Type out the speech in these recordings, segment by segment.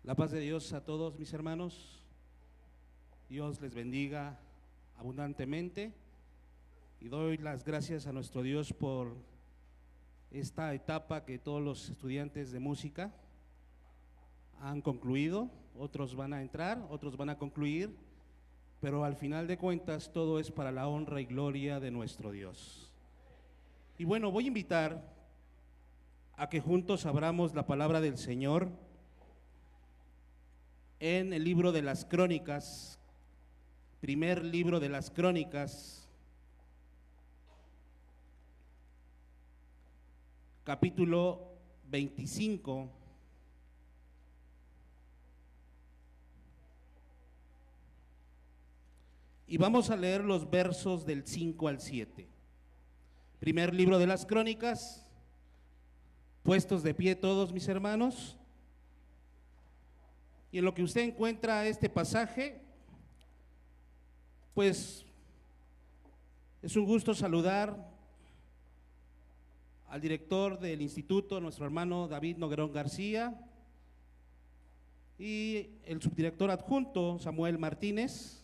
La paz de Dios a todos mis hermanos. Dios les bendiga abundantemente y doy las gracias a nuestro Dios por esta etapa que todos los estudiantes de música han concluido. Otros van a entrar, otros van a concluir, pero al final de cuentas todo es para la honra y gloria de nuestro Dios. Y bueno, voy a invitar a que juntos abramos la palabra del Señor en el libro de las Crónicas, primer libro de las Crónicas, capítulo 25. Y vamos a leer los versos del 5 al 7. Primer libro de las Crónicas, puestos de pie todos mis hermanos. Y en lo que usted encuentra este pasaje, pues es un gusto saludar al director del instituto, nuestro hermano David Noguerón García, y el subdirector adjunto Samuel Martínez.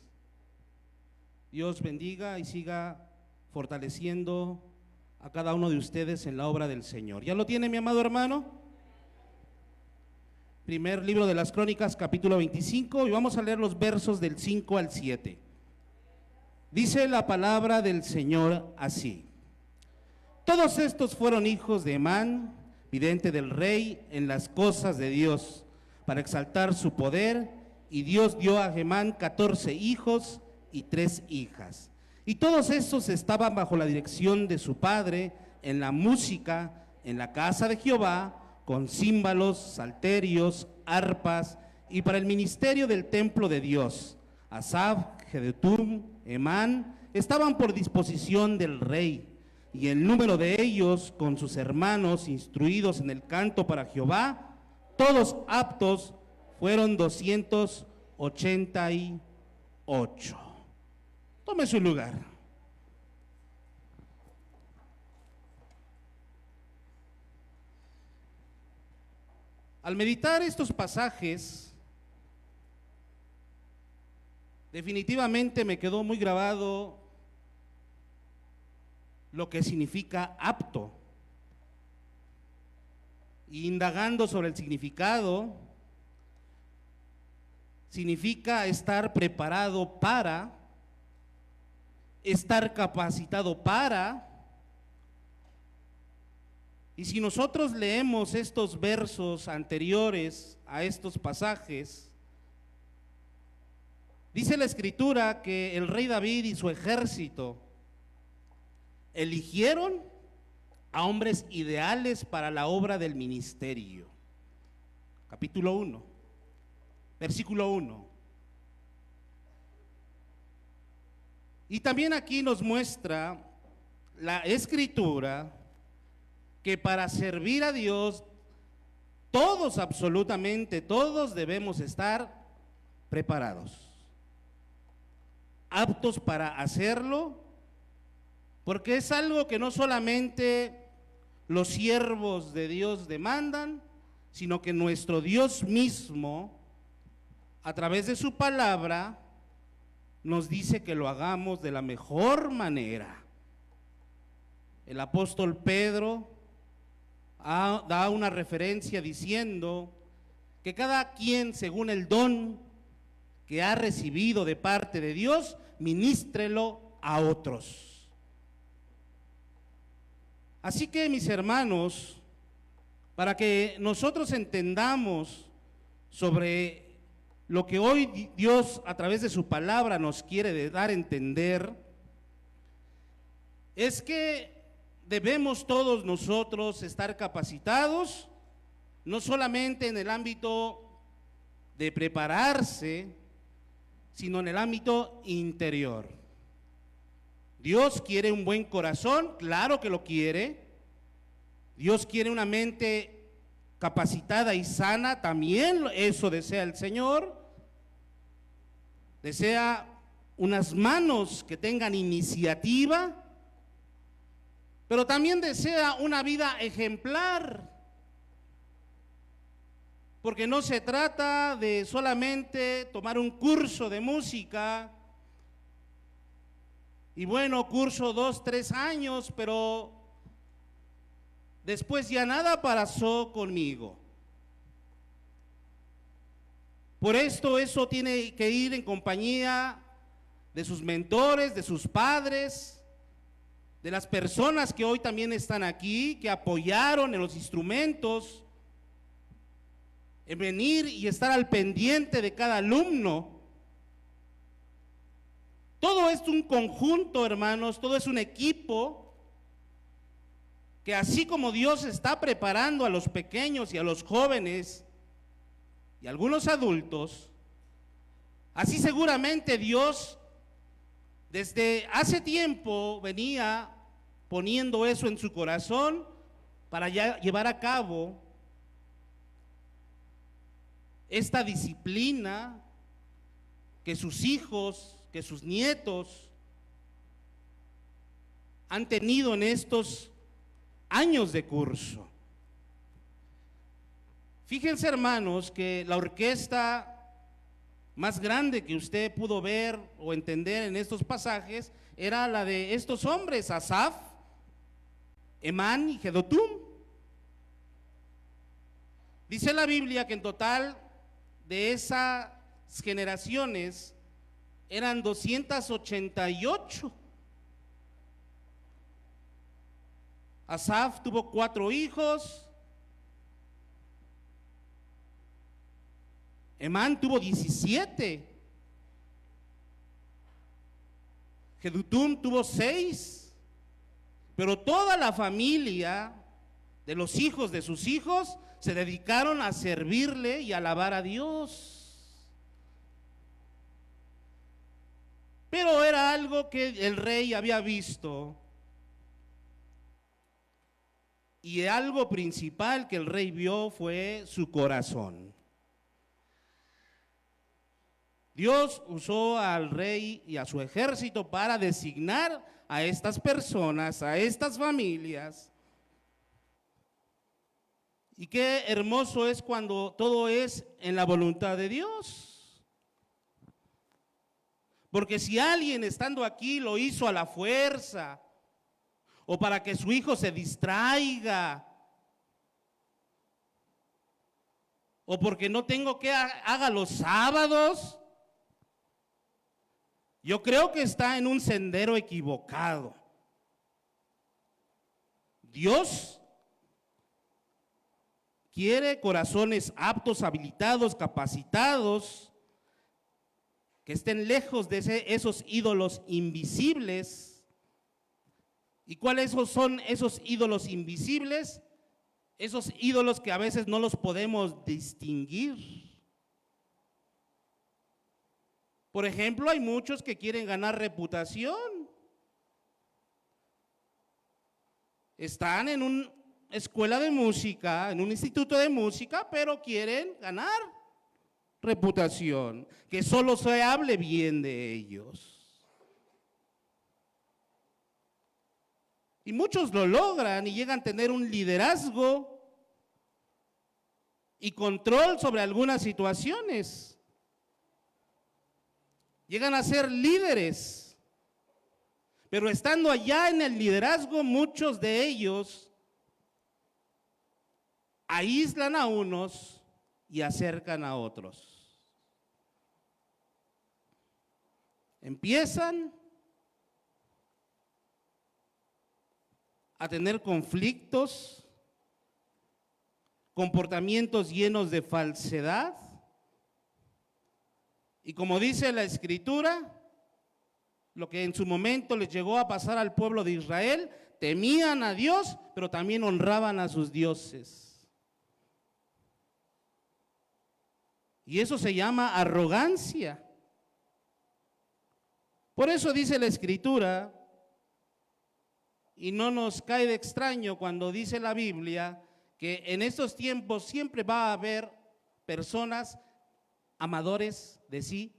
Dios bendiga y siga fortaleciendo a cada uno de ustedes en la obra del Señor. ¿Ya lo tiene, mi amado hermano? Primer libro de las Crónicas, capítulo 25, y vamos a leer los versos del 5 al 7. Dice la palabra del Señor así: todos estos fueron hijos de Emán, vidente del rey, en las cosas de Dios, para exaltar su poder, y Dios dio a Emán 14 hijos y 3 hijas. Y todos estos estaban bajo la dirección de su padre en la música, en la casa de Jehová, con címbalos, salterios, arpas, y para el ministerio del templo de Dios. Asaf, Jedutum, Emán, estaban por disposición del rey, y el número de ellos, con sus hermanos instruidos en el canto para Jehová, todos aptos, fueron 288. Tome su lugar. Al meditar estos pasajes, definitivamente me quedó muy grabado lo que significa apto. Y indagando sobre el significado, significa estar preparado para, estar capacitado para. Y si nosotros leemos estos versos anteriores a estos pasajes, dice la Escritura que el rey David y su ejército eligieron a hombres ideales para la obra del ministerio. Capítulo 1, versículo 1. Y también aquí nos muestra la Escritura que para servir a Dios, todos, absolutamente todos, debemos estar preparados, aptos para hacerlo, porque es algo que no solamente los siervos de Dios demandan, sino que nuestro Dios mismo, a través de su palabra, nos dice que lo hagamos de la mejor manera. El apóstol Pedro da una referencia diciendo que cada quien, según el don que ha recibido de parte de Dios, ministrelo a otros. Así que, mis hermanos, para que nosotros entendamos sobre lo que hoy Dios a través de su palabra nos quiere dar a entender, es que debemos todos nosotros estar capacitados, no solamente en el ámbito de prepararse, sino en el ámbito interior. Dios quiere un buen corazón, claro que lo quiere. Dios quiere una mente capacitada y sana, también eso desea el Señor. Desea unas manos que tengan iniciativa, pero también desea una vida ejemplar. Porque no se trata de solamente tomar un curso de música, y bueno, curso 2, 3 años, pero después ya nada pasó conmigo. Por esto eso tiene que ir en compañía de sus mentores, de sus padres, de las personas que hoy también están aquí, que apoyaron en los instrumentos, en venir y estar al pendiente de cada alumno. Todo es un conjunto, hermanos, todo es un equipo que así como Dios está preparando a los pequeños y a los jóvenes y a algunos adultos, así seguramente Dios desde hace tiempo venía poniendo eso en su corazón para ya llevar a cabo esta disciplina que sus hijos, que sus nietos han tenido en estos años de curso. Fíjense, hermanos, que la orquesta más grande que usted pudo ver o entender en estos pasajes era la de estos hombres, Asaf, Emán y Jedutum. Dice la Biblia que en total de esas generaciones eran 288. Asaf tuvo 4 hijos, Emán tuvo 17, Jedutum tuvo 6, pero toda la familia de los hijos de sus hijos se dedicaron a servirle y alabar a Dios. Pero era algo que el rey había visto, y algo principal que el rey vio fue su corazón. Dios usó al rey y a su ejército para designar a estas personas, a estas familias. Y qué hermoso es cuando todo es en la voluntad de Dios. Porque si alguien estando aquí lo hizo a la fuerza, o para que su hijo se distraiga, o porque no tengo que haga los sábados, yo creo que está en un sendero equivocado. Dios quiere corazones aptos, habilitados, capacitados, que estén lejos de esos ídolos invisibles. ¿Y cuáles son esos ídolos invisibles? Esos ídolos que a veces no los podemos distinguir. Por ejemplo, hay muchos que quieren ganar reputación. Están en una escuela de música, en un instituto de música, pero quieren ganar reputación, que solo se hable bien de ellos. Y muchos lo logran y llegan a tener un liderazgo y control sobre algunas situaciones. Llegan a ser líderes, pero estando allá en el liderazgo, muchos de ellos aíslan a unos y acercan a otros. Empiezan a tener conflictos, comportamientos llenos de falsedad. Y como dice la Escritura, lo que en su momento les llegó a pasar al pueblo de Israel, temían a Dios, pero también honraban a sus dioses. Y eso se llama arrogancia. Por eso dice la Escritura, y no nos cae de extraño cuando dice la Biblia, que en estos tiempos siempre va a haber personas amadores de sí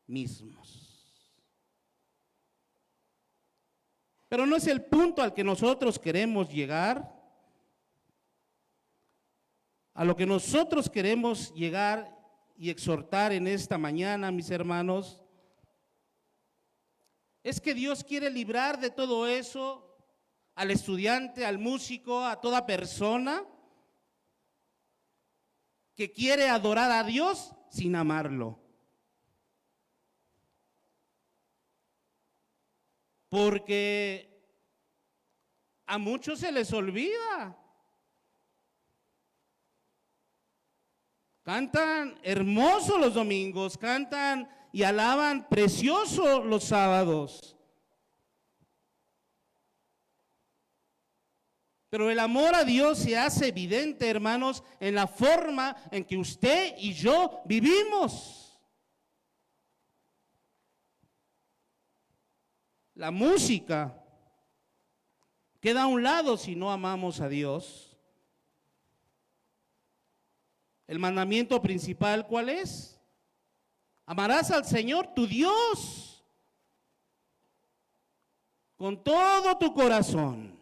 mismos. Pero no es el punto al que nosotros queremos llegar. A lo que nosotros queremos llegar y exhortar en esta mañana, mis hermanos, es que Dios quiere librar de todo eso al estudiante, al músico, a toda persona que quiere adorar a Dios sin amarlo. Porque a muchos se les olvida. Cantan hermoso los domingos, cantan y alaban precioso los sábados. Pero el amor a Dios se hace evidente, hermanos, en la forma en que usted y yo vivimos. La música queda a un lado si no amamos a Dios. El mandamiento principal, ¿cuál es? Amarás al Señor tu Dios con todo tu corazón,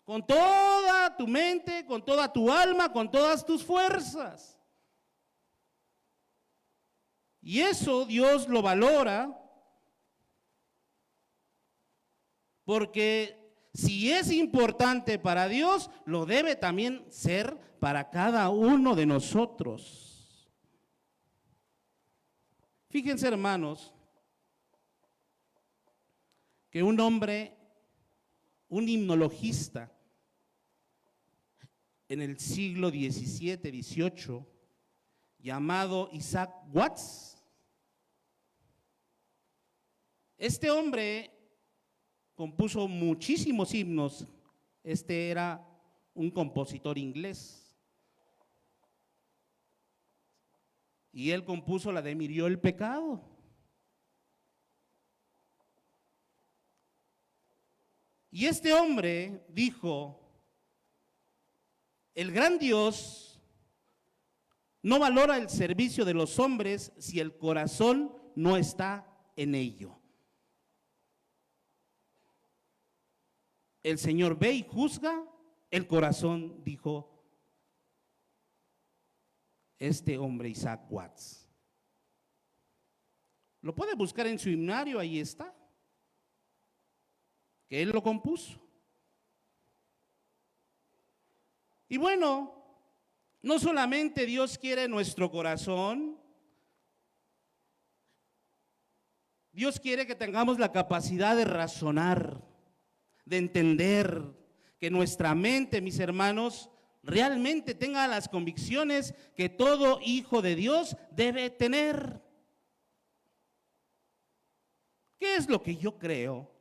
con toda tu mente, con toda tu alma, con todas tus fuerzas. Y eso Dios lo valora, porque si es importante para Dios, lo debe también ser para cada uno de nosotros. Fíjense, hermanos, que un hombre, un himnologista, en el siglo XVII, XVIII, llamado Isaac Watts, este hombre compuso muchísimos himnos. Este era un compositor inglés. Y él compuso la de "Me hirió el pecado". Y este hombre dijo: el gran Dios no valora el servicio de los hombres si el corazón no está en ello. El Señor ve y juzga el corazón, dijo este hombre Isaac Watts. Lo puede buscar en su himnario, ahí está, que él lo compuso. Y bueno, no solamente Dios quiere nuestro corazón, Dios quiere que tengamos la capacidad de razonar, de entender, que nuestra mente, mis hermanos, realmente tenga las convicciones que todo hijo de Dios debe tener. ¿Qué es lo que yo creo?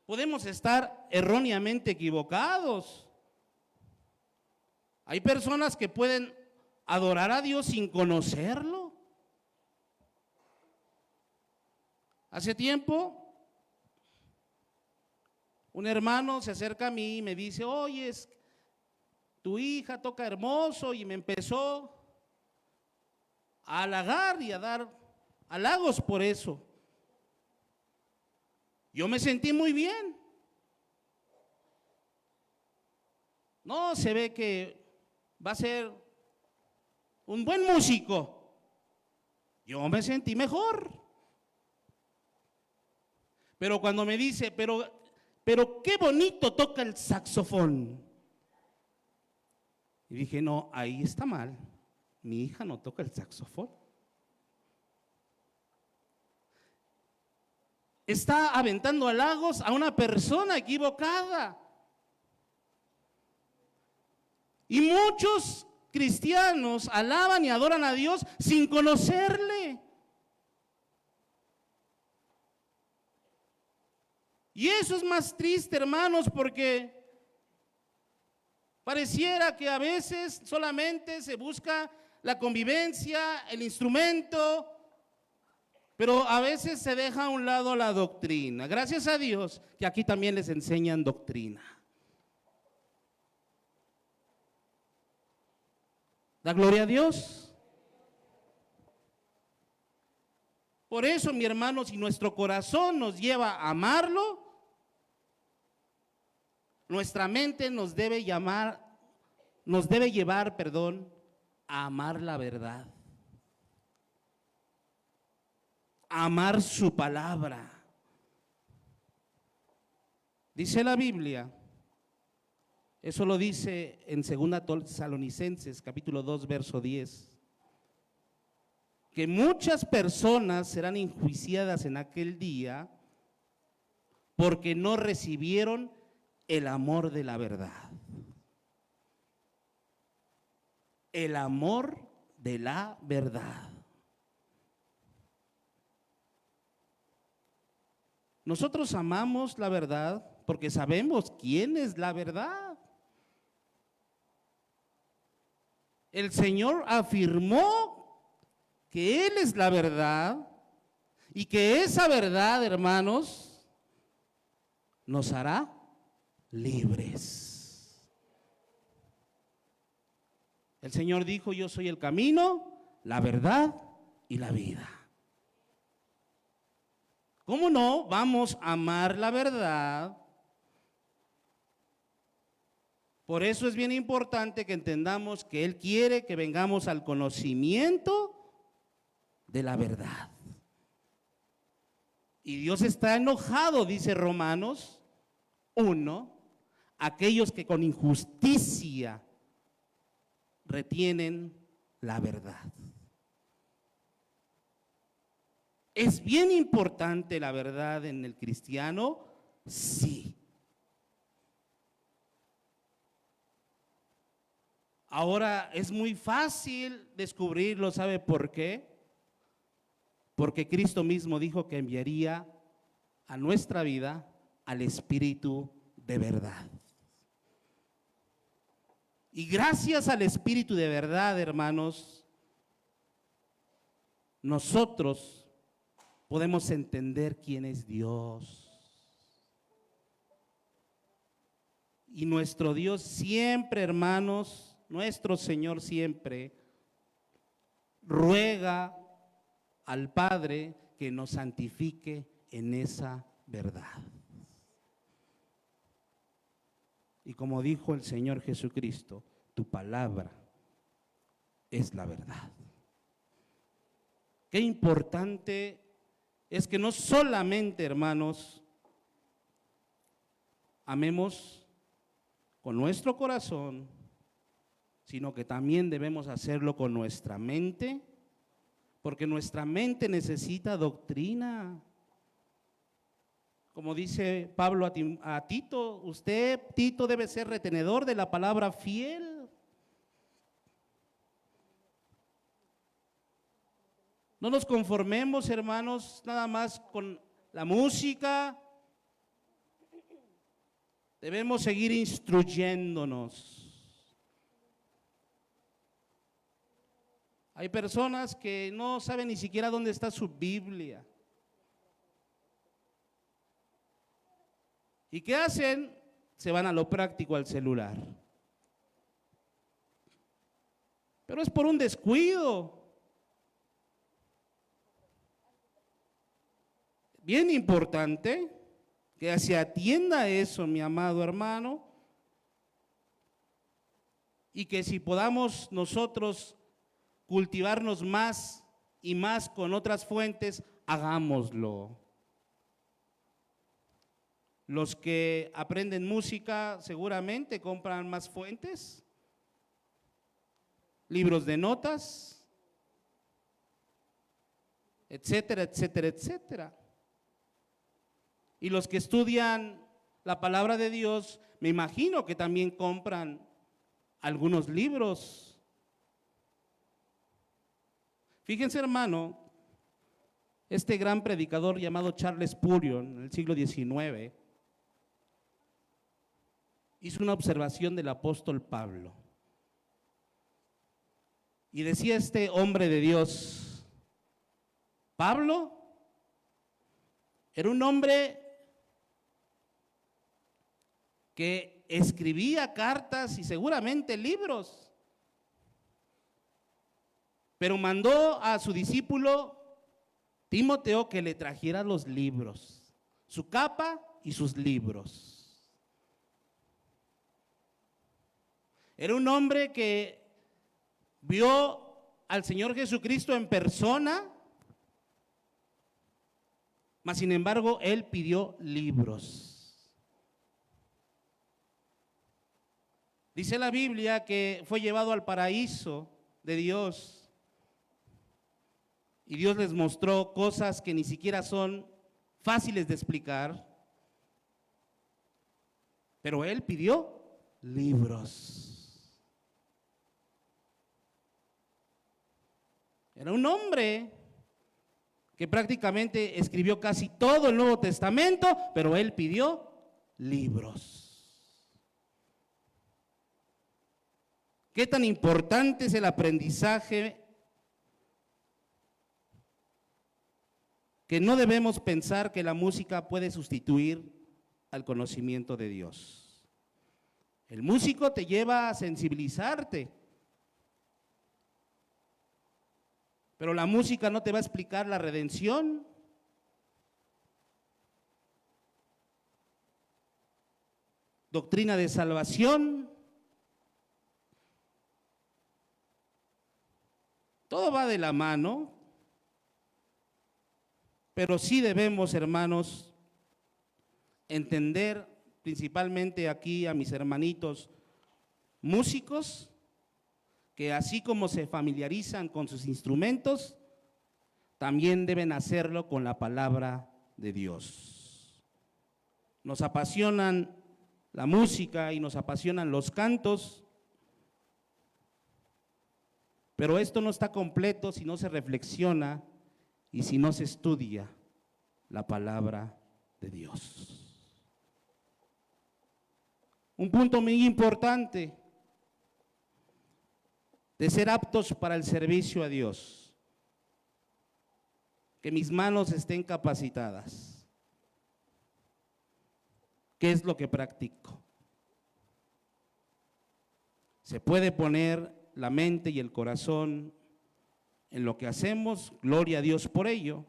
Podemos estar erróneamente equivocados. Hay personas que pueden adorar a Dios sin conocerlo. Hace tiempo, un hermano se acerca a mí y me dice: oye, tu hija toca hermoso, y me empezó a halagar y a dar halagos por eso. Yo me sentí muy bien. No, se ve que va a ser un buen músico. Yo me sentí mejor. Pero cuando me dice, pero qué bonito toca el saxofón. Y dije: no, ahí está mal. Mi hija no toca el saxofón. Está aventando halagos a una persona equivocada. Y muchos cristianos alaban y adoran a Dios sin conocerle. Y eso es más triste, hermanos, porque pareciera que a veces solamente se busca la convivencia, el instrumento, pero a veces se deja a un lado la doctrina. Gracias a Dios que aquí también les enseñan doctrina. ¿Da gloria a Dios? Por eso, mi hermano, si nuestro corazón nos lleva a amarlo, Nuestra mente nos debe llevar, a amar la verdad, a amar su palabra. Dice la Biblia, eso lo dice en 2 Tesalonicenses, capítulo 2, verso 10, que muchas personas serán enjuiciadas en aquel día porque no recibieron el amor de la verdad. El amor de la verdad. Nosotros amamos la verdad porque sabemos quién es la verdad. El Señor afirmó que Él es la verdad y que esa verdad, hermanos, nos hará libres. El Señor dijo: yo soy el camino, la verdad y la vida. ¿Cómo no vamos a amar la verdad? Por eso es bien importante que entendamos que Él quiere que vengamos al conocimiento de la verdad. Y Dios está enojado, dice Romanos 1, aquellos que con injusticia retienen la verdad. ¿Es bien importante la verdad en el cristiano? Sí. Ahora es muy fácil descubrirlo, ¿sabe por qué? Porque Cristo mismo dijo que enviaría a nuestra vida al Espíritu de verdad. Y gracias al Espíritu de verdad, hermanos, nosotros podemos entender quién es Dios. Y nuestro Dios siempre, hermanos, nuestro Señor siempre ruega al Padre que nos santifique en esa verdad. Y como dijo el Señor Jesucristo, tu palabra es la verdad. Qué importante es que no solamente, hermanos, amemos con nuestro corazón, sino que también debemos hacerlo con nuestra mente, porque nuestra mente necesita doctrina. Como dice Pablo a Tito, usted, Tito, debe ser retenedor de la palabra fiel. No nos conformemos, hermanos, nada más con la música. Debemos seguir instruyéndonos. Hay personas que no saben ni siquiera dónde está su Biblia. ¿Y qué hacen? Se van a lo práctico, al celular. Pero es por un descuido. Bien importante que se atienda a eso, mi amado hermano, y que si podamos nosotros cultivarnos más y más con otras fuentes, hagámoslo. Los que aprenden música seguramente compran más fuentes, libros de notas, etcétera, etcétera, etcétera. Y los que estudian la palabra de Dios, me imagino que también compran algunos libros. Fíjense, hermano, este gran predicador llamado Charles Spurgeon, en el siglo XIX, hizo una observación del apóstol Pablo. Y decía este hombre de Dios, Pablo era un hombre que escribía cartas y seguramente libros, pero mandó a su discípulo Timoteo que le trajera los libros, su capa y sus libros. Era un hombre que vio al Señor Jesucristo en persona, mas sin embargo él pidió libros. Dice la Biblia que fue llevado al paraíso de Dios y Dios les mostró cosas que ni siquiera son fáciles de explicar, pero él pidió libros. Era un hombre que prácticamente escribió casi todo el Nuevo Testamento, pero él pidió libros. ¿Qué tan importante es el aprendizaje? Que no debemos pensar que la música puede sustituir al conocimiento de Dios. El músico te lleva a sensibilizarte, pero la música no te va a explicar la redención. Doctrina de salvación. Todo va de la mano, pero sí debemos, hermanos, entender, principalmente aquí a mis hermanitos músicos, que así como se familiarizan con sus instrumentos, también deben hacerlo con la palabra de Dios. Nos apasionan la música y nos apasionan los cantos, pero esto no está completo si no se reflexiona y si no se estudia la palabra de Dios. Un punto muy importante de ser aptos para el servicio a Dios, que mis manos estén capacitadas. ¿Qué es lo que practico? Se puede poner la mente y el corazón en lo que hacemos, gloria a Dios por ello.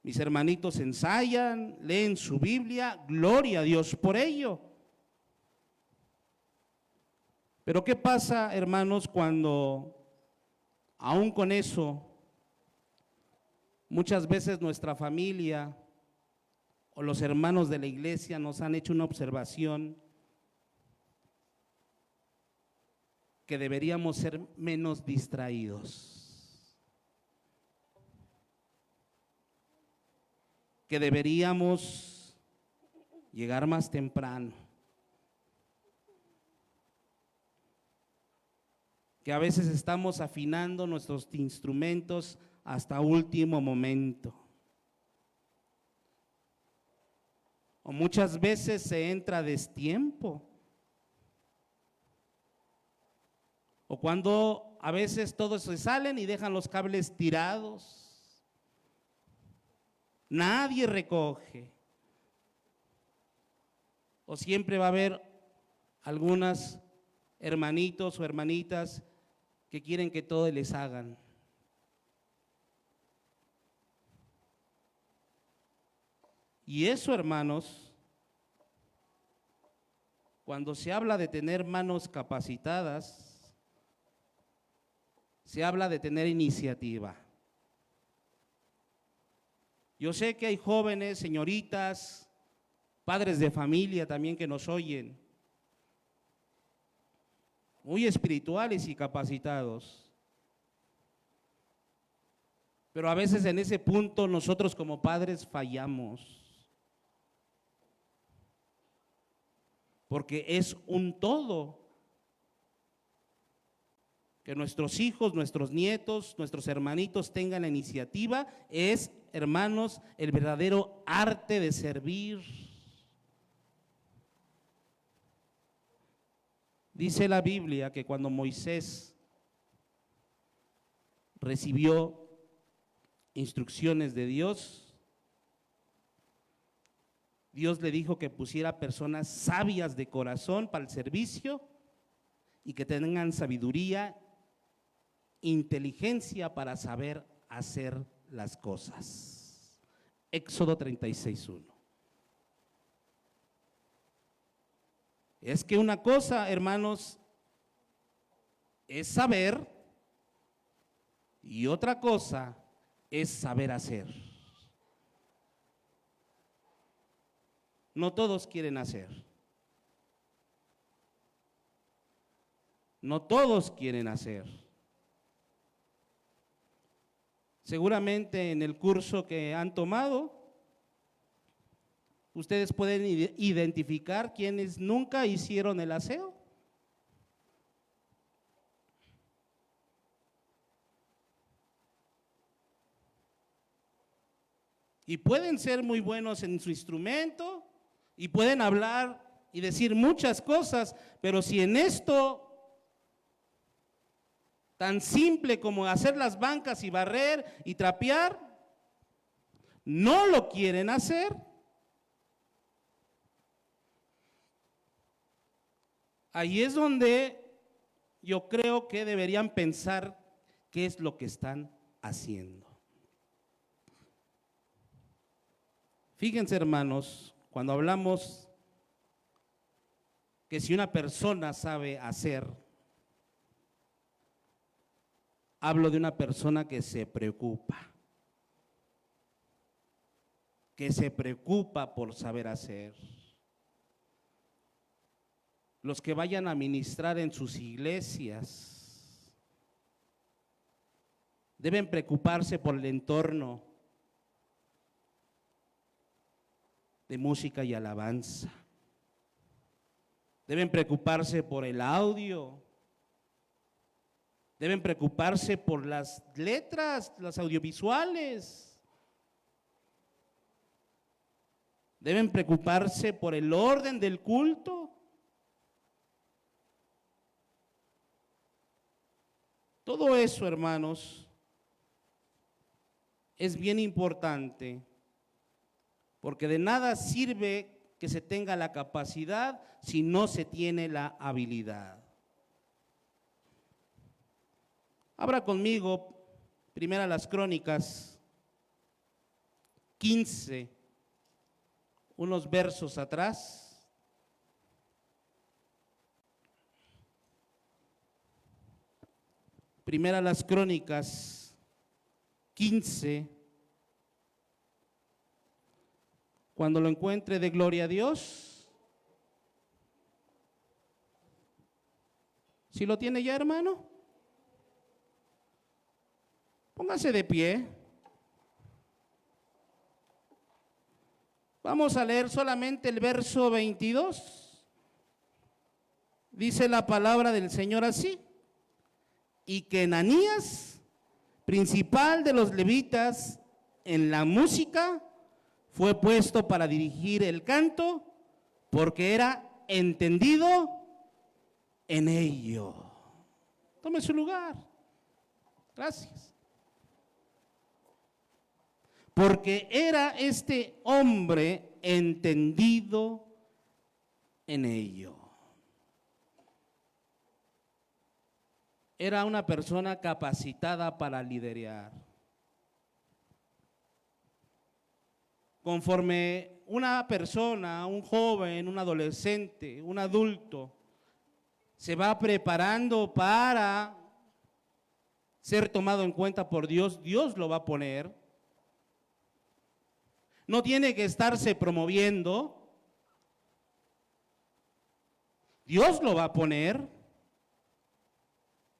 Mis hermanitos ensayan, leen su Biblia, gloria a Dios por ello. Pero ¿qué pasa, hermanos, cuando aún con eso, muchas veces nuestra familia o los hermanos de la iglesia nos han hecho una observación que deberíamos ser menos distraídos, que deberíamos llegar más temprano, que a veces estamos afinando nuestros instrumentos hasta último momento, o muchas veces se entra a destiempo, o cuando a veces todos se salen y dejan los cables tirados, nadie recoge, o siempre va a haber algunas hermanitos o hermanitas que quieren que todo les hagan. Y eso, hermanos, cuando se habla de tener manos capacitadas, se habla de tener iniciativa. Yo sé que hay jóvenes, señoritas, padres de familia también que nos oyen, muy espirituales y capacitados. Pero a veces en ese punto nosotros como padres fallamos. Porque es un todo. Que nuestros hijos, nuestros nietos, nuestros hermanitos tengan la iniciativa es, hermanos, el verdadero arte de servir. Dice la Biblia que cuando Moisés recibió instrucciones de Dios, Dios le dijo que pusiera personas sabias de corazón para el servicio y que tengan sabiduría, inteligencia para saber hacer las cosas. Éxodo 36:1. Es que una cosa, hermanos, es saber y otra cosa es saber hacer. No todos quieren hacer. No todos quieren hacer. Seguramente en el curso que han tomado, ustedes pueden identificar quienes nunca hicieron el aseo. Y pueden ser muy buenos en su instrumento y pueden hablar y decir muchas cosas, pero si en esto tan simple como hacer las bancas y barrer y trapear, no lo quieren hacer, ahí es donde yo creo que deberían pensar qué es lo que están haciendo. Fíjense, hermanos, cuando hablamos que si una persona sabe hacer, hablo de una persona que se preocupa por saber hacer. Los que vayan a ministrar en sus iglesias deben preocuparse por el entorno de música y alabanza. Deben preocuparse por el audio. Deben preocuparse por las letras, las audiovisuales. Deben preocuparse por el orden del culto. Todo eso, hermanos, es bien importante, porque de nada sirve que se tenga la capacidad si no se tiene la habilidad. Abra conmigo, Primera las Crónicas 15, unos versos atrás. Primera las Crónicas 15. Cuando lo encuentre, de gloria a Dios. ¿Sí lo tiene ya, hermano? Póngase de pie. Vamos a leer solamente el verso 22. Dice la palabra del Señor así: y que Ananías, principal de los levitas en la música, fue puesto para dirigir el canto, porque era entendido en ello. Tome su lugar. Gracias. Porque era este hombre entendido en ello. Era una persona capacitada para liderar. Conforme una persona, un joven, un adolescente, un adulto, se va preparando para ser tomado en cuenta por Dios, Dios lo va a poner. No tiene que estarse promoviendo, Dios lo va a poner.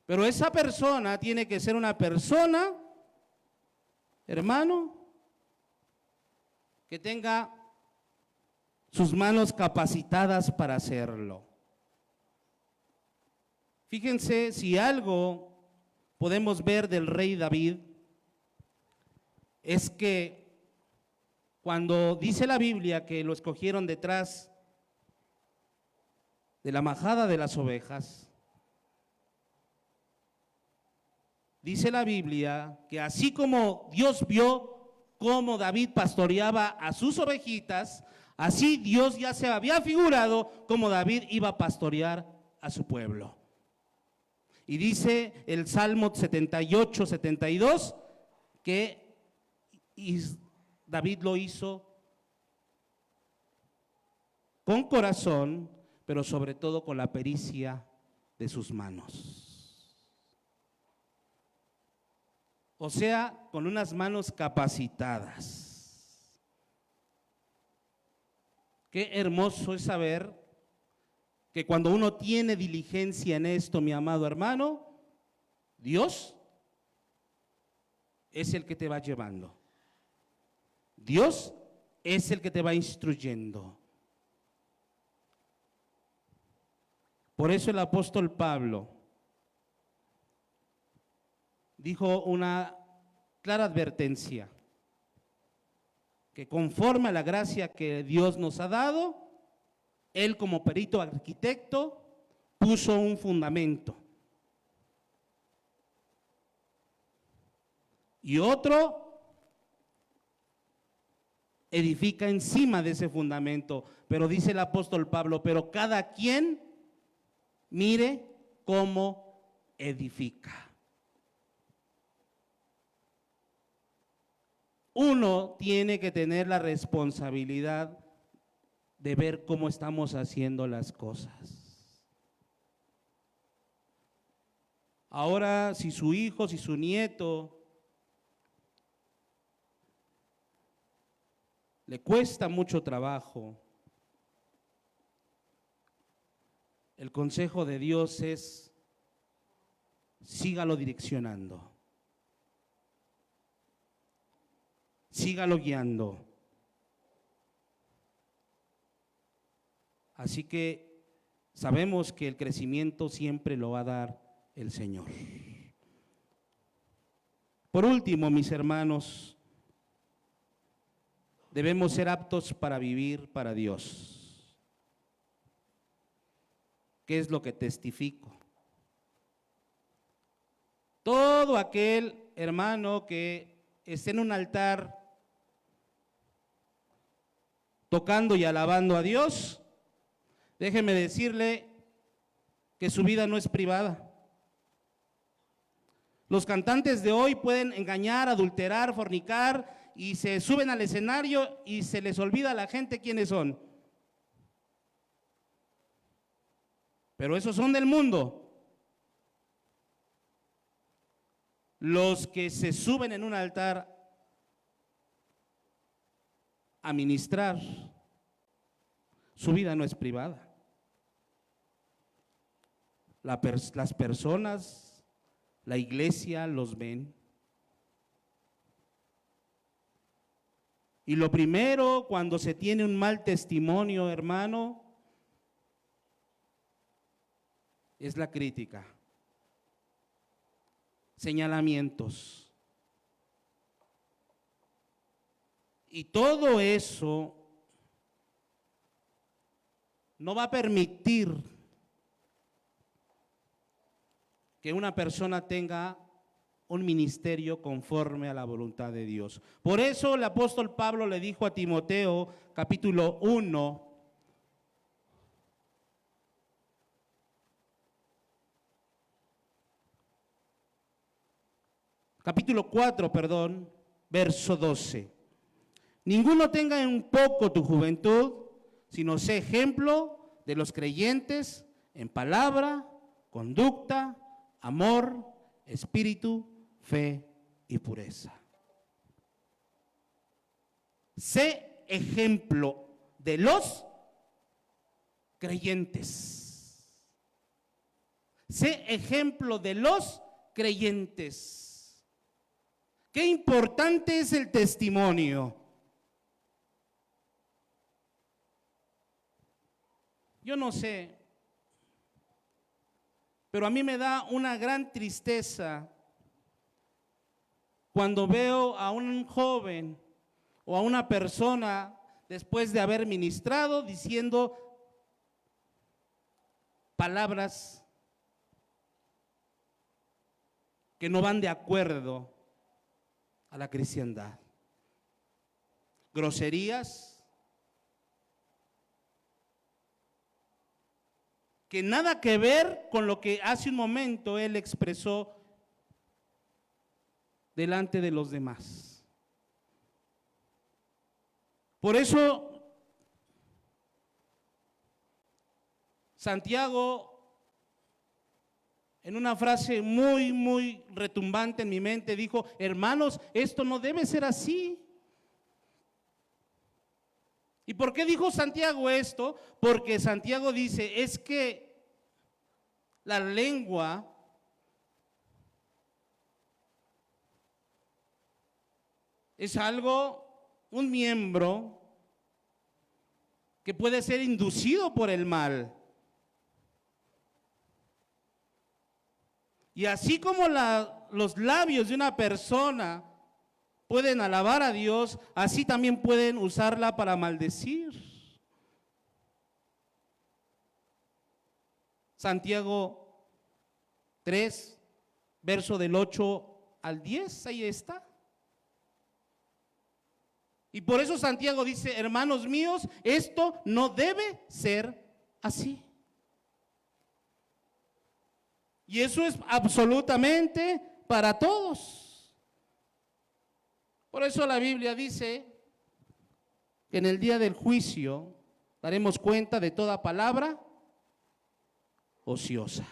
Pero esa persona tiene que ser una persona, hermano, que tenga sus manos capacitadas para hacerlo. Fíjense, si algo podemos ver del rey David, es que cuando dice la Biblia que lo escogieron detrás de la majada de las ovejas, dice la Biblia que así como Dios vio cómo David pastoreaba a sus ovejitas, así Dios ya se había figurado cómo David iba a pastorear a su pueblo. Y dice el Salmo 78, 72, que David lo hizo con corazón pero sobre todo con la pericia de sus manos. O sea, con unas manos capacitadas. Qué hermoso es saber que cuando uno tiene diligencia en esto, mi amado hermano, Dios es el que te va llevando. Dios es el que te va instruyendo. Por eso el apóstol Pablo dijo una clara advertencia, que conforme a la gracia que Dios nos ha dado, él como perito arquitecto puso un fundamento. Y otro edifica encima de ese fundamento. Pero dice el apóstol Pablo, pero cada quien mire cómo edifica. Uno tiene que tener la responsabilidad de ver cómo estamos haciendo las cosas. Ahora, si su hijo, si su nieto le cuesta mucho trabajo, el consejo de Dios es: sígalo direccionando, sígalo guiando. Así que sabemos que el crecimiento siempre lo va a dar el Señor. Por último, mis hermanos, debemos ser aptos para vivir para Dios. ¿Qué es lo que testifico? Todo aquel hermano que esté en un altar tocando y alabando a Dios, déjeme decirle que su vida no es privada. Los cantantes de hoy pueden engañar, adulterar, fornicar y se suben al escenario y se les olvida a la gente quiénes son. Pero esos son del mundo. Los que se suben en un altar a ministrar, su vida no es privada. Las personas, la iglesia los ven. Y lo primero, cuando se tiene un mal testimonio, hermano, es la crítica, señalamientos. Y todo eso no va a permitir que una persona tenga un ministerio conforme a la voluntad de Dios. Por eso el apóstol Pablo le dijo a Timoteo, capítulo 1, capítulo 4, perdón, verso 12. Ninguno tenga en poco tu juventud, sino sé ejemplo de los creyentes en palabra, conducta, amor, espíritu, fe y pureza. Sé ejemplo de los creyentes. Sé ejemplo de los creyentes. Qué importante es el testimonio. Yo no sé, pero a mí me da una gran tristeza cuando veo a un joven o a una persona después de haber ministrado diciendo palabras que no van de acuerdo a la cristiandad. Groserías que nada que ver con lo que hace un momento él expresó delante de los demás. Por eso Santiago, en una frase muy retumbante en mi mente, dijo: hermanos, esto no debe ser así. ¿Y por qué dijo Santiago esto? Porque Santiago dice, es que la lengua es algo, un miembro que puede ser inducido por el mal. Y así como los labios de una persona pueden alabar a Dios, así también pueden usarla para maldecir. Santiago 3, verso del 8 al 10, ahí está. Y por eso Santiago dice: hermanos míos, esto no debe ser así. Y eso es absolutamente para todos. Por eso la Biblia dice que en el día del juicio daremos cuenta de toda palabra ociosa.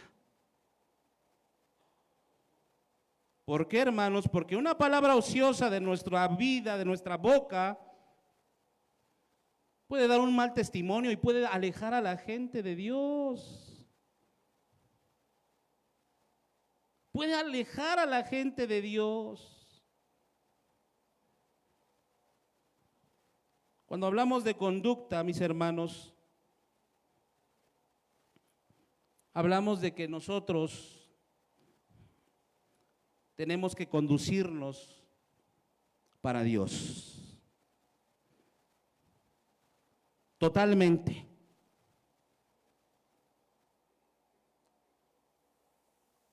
¿Por qué, hermanos? Porque una palabra ociosa de nuestra vida, de nuestra boca, puede dar un mal testimonio y puede alejar a la gente de Dios. Puede alejar a la gente de Dios. Cuando hablamos de conducta, mis hermanos, hablamos de que nosotros tenemos que conducirnos para Dios. Totalmente.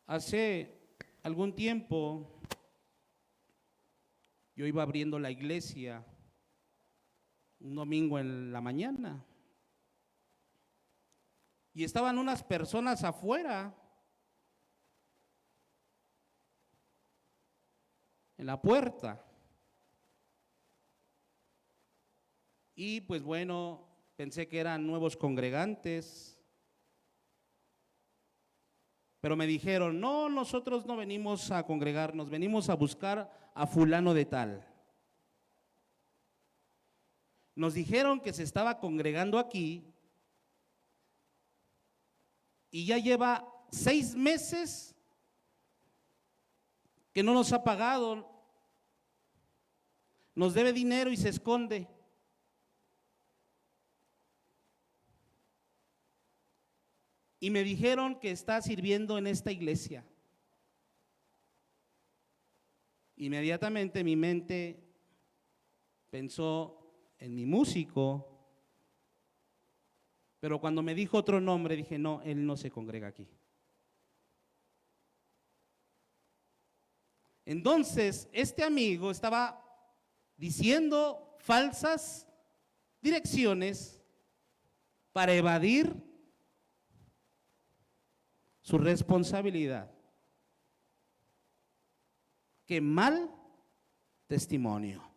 Hace algún tiempo yo iba abriendo la iglesia un domingo en la mañana y estaban unas personas afuera en la puerta. Y pues bueno, pensé que eran nuevos congregantes, pero me dijeron: no, nosotros no venimos a congregarnos, venimos a buscar a fulano de tal. Nos dijeron que se estaba congregando aquí y ya lleva 6 meses que no nos ha pagado, nos debe dinero y se esconde. Y me dijeron que está sirviendo en esta iglesia. Inmediatamente mi mente pensó en mi músico, pero cuando me dijo otro nombre dije: no, él no se congrega aquí. Entonces, este amigo estaba diciendo falsas direcciones para evadir su responsabilidad. Qué mal testimonio.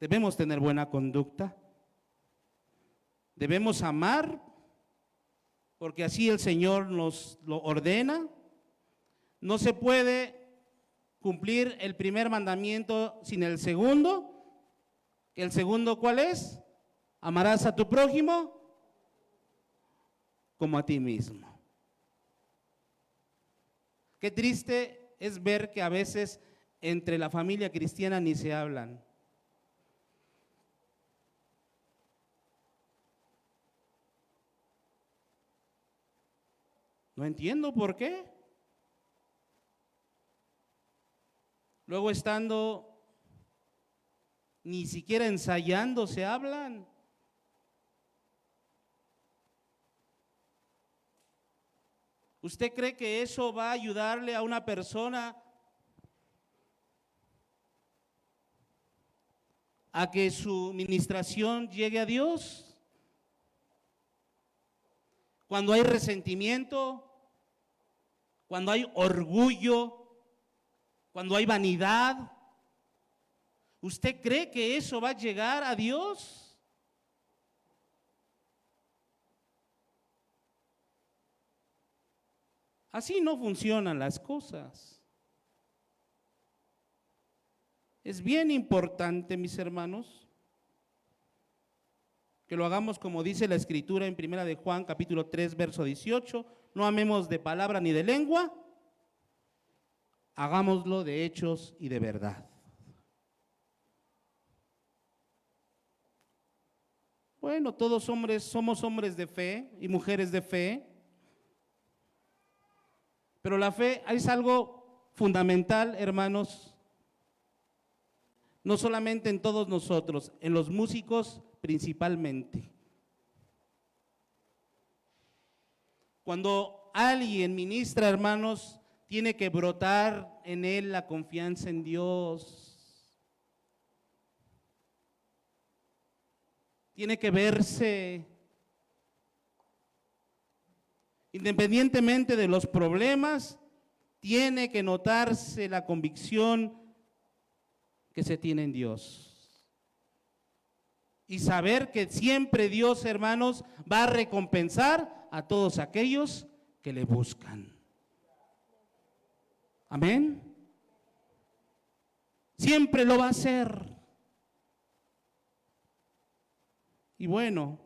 Debemos tener buena conducta. Debemos amar, porque así el Señor nos lo ordena. No se puede cumplir el primer mandamiento sin el segundo. ¿El segundo cuál es? Amarás a tu prójimo como a ti mismo. Qué triste es ver que a veces entre la familia cristiana ni se hablan. No entiendo por qué. Luego, estando ni siquiera ensayando, se hablan. ¿Usted cree que eso va a ayudarle a una persona a que su ministración llegue a Dios? Cuando hay resentimiento, cuando hay orgullo, cuando hay vanidad, ¿Usted cree que eso va a llegar a Dios? Así no funcionan las cosas. Es bien importante, mis hermanos, que lo hagamos como dice la Escritura en 1 de Juan, capítulo 3, verso 18. No amemos de palabra ni de lengua, hagámoslo de hechos y de verdad. Bueno, todos hombres somos hombres de fe y mujeres de fe, pero la fe es algo fundamental, hermanos, no solamente en todos nosotros, en los músicos principalmente. Cuando alguien ministra, hermanos, tiene que brotar en él la confianza en Dios. Tiene que verse, independientemente de los problemas, tiene que notarse la convicción que se tiene en Dios. Y saber que siempre Dios, hermanos, va a recompensar a todos aquellos que le buscan. Amén. Siempre lo va a hacer. Y bueno,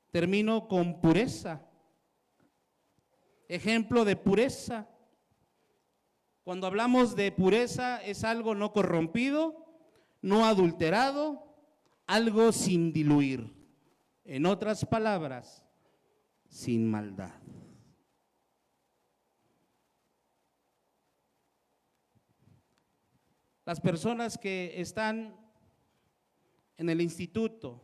termino con pureza. Ejemplo de pureza. Cuando hablamos de pureza es algo no corrompido, no adulterado, algo sin diluir. En otras palabras, sin maldad. Las personas que están en el instituto,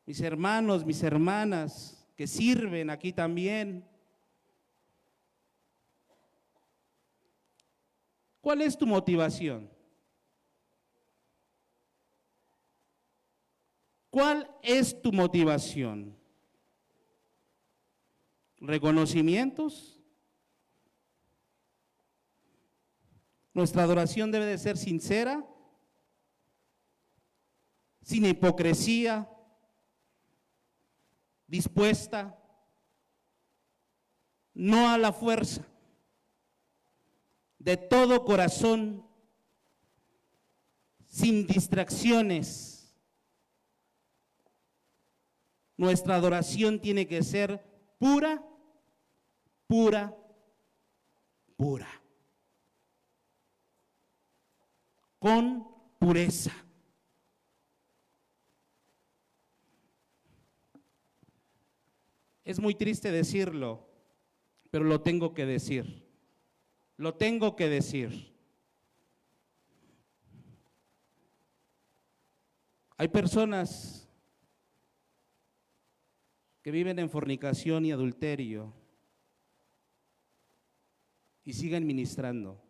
mis hermanos, mis hermanas que sirven aquí también, ¿cuál es tu motivación? ¿Cuál es tu motivación? ¿Reconocimientos? Nuestra adoración debe de ser sincera, sin hipocresía, dispuesta, no a la fuerza, de todo corazón, sin distracciones. Nuestra adoración tiene que ser pura, pura, pura. Con pureza. Es muy triste decirlo, pero lo tengo que decir. Lo tengo que decir. Hay personas que viven en fornicación y adulterio y siguen ministrando.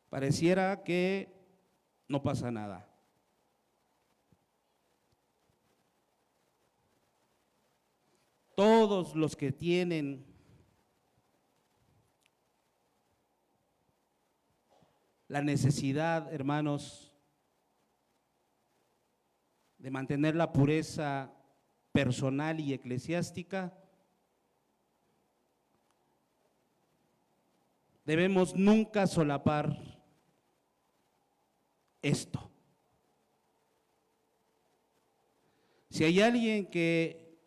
Pareciera que no pasa nada. Todos los que tienen la necesidad, hermanos, de mantener la pureza personal y eclesiástica, debemos nunca solapar esto. Si hay alguien que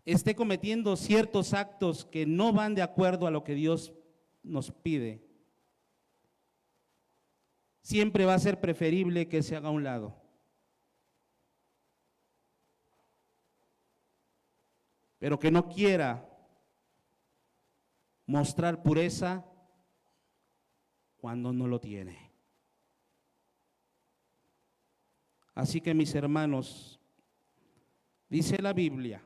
esté cometiendo ciertos actos que no van de acuerdo a lo que Dios nos pide, siempre va a ser preferible que se haga a un lado. Pero que no quiera mostrar pureza cuando no lo tiene. Así que, mis hermanos, dice la Biblia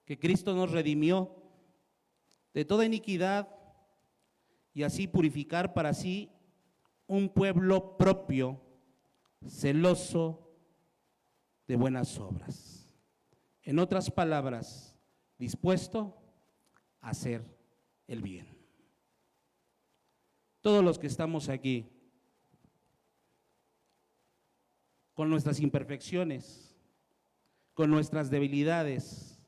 que Cristo nos redimió de toda iniquidad y así purificar para sí un pueblo propio, celoso de buenas obras. En otras palabras, dispuesto a hacer el bien. Todos los que estamos aquí, con nuestras imperfecciones, con nuestras debilidades,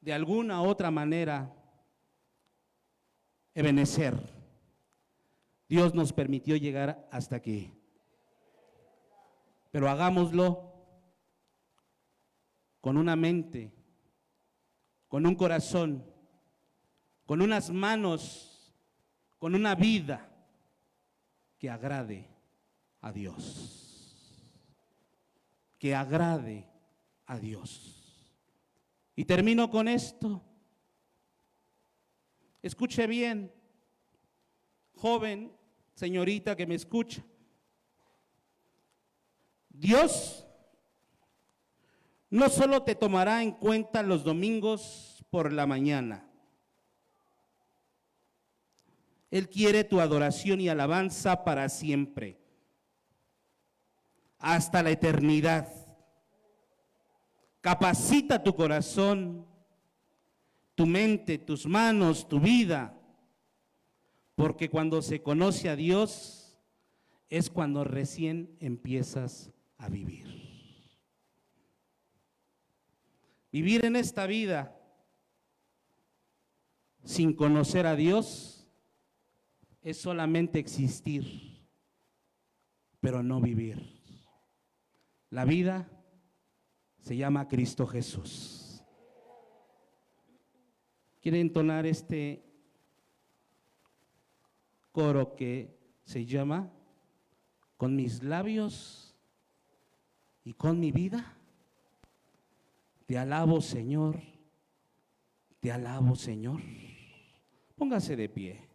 de alguna u otra manera, Ebenezer, Dios nos permitió llegar hasta aquí. Pero hagámoslo con una mente, con un corazón, con unas manos, con una vida que agrade a Dios. Que agrade a Dios. Y termino con esto. Escuche bien, joven, señorita que me escucha. Dios no solo te tomará en cuenta los domingos por la mañana. Él quiere tu adoración y alabanza para siempre, hasta la eternidad. Capacita tu corazón, tu mente, tus manos, tu vida, porque cuando se conoce a Dios es cuando recién empiezas a vivir. Vivir en esta vida sin conocer a Dios es solamente existir, pero no vivir. La vida se llama Cristo Jesús. ¿Quiere entonar este coro que se llama "Con mis labios y con mi vida"? Te alabo, Señor, te alabo, Señor. Póngase de pie.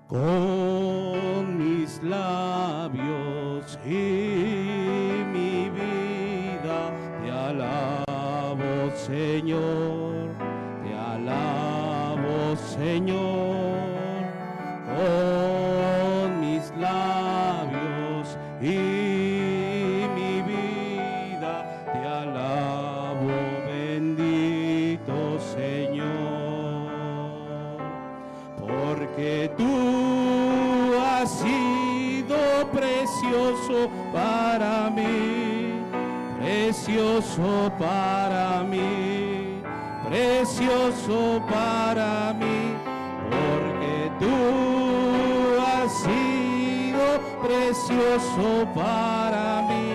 Con mis labios y mi vida te alabo, Señor, te alabo, Señor. Con mis labios y mi vida te alabo, bendito Señor, porque tú has sido precioso para mí, precioso para mí, precioso para mí, porque tú has sido precioso para mí.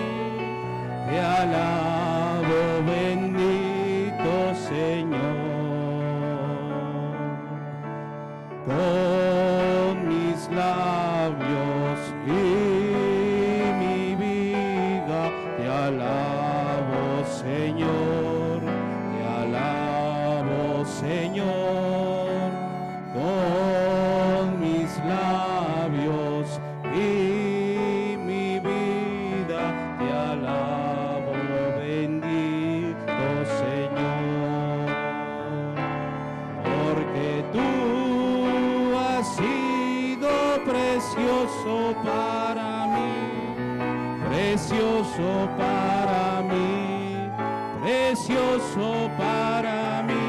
Te alabo, bendito Señor. Con mis labios y mi vida te alabo, Señor, te alabo, Señor. Con mis labios y mi vida te alabo, bendito Señor, porque tú has sido precioso para mí, precioso para mí, precioso para mí,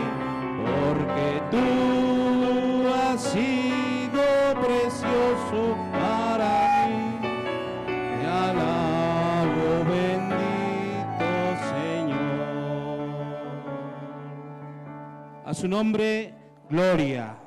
porque tú has sido precioso para mí. Te alabo, bendito Señor. A su nombre, gloria.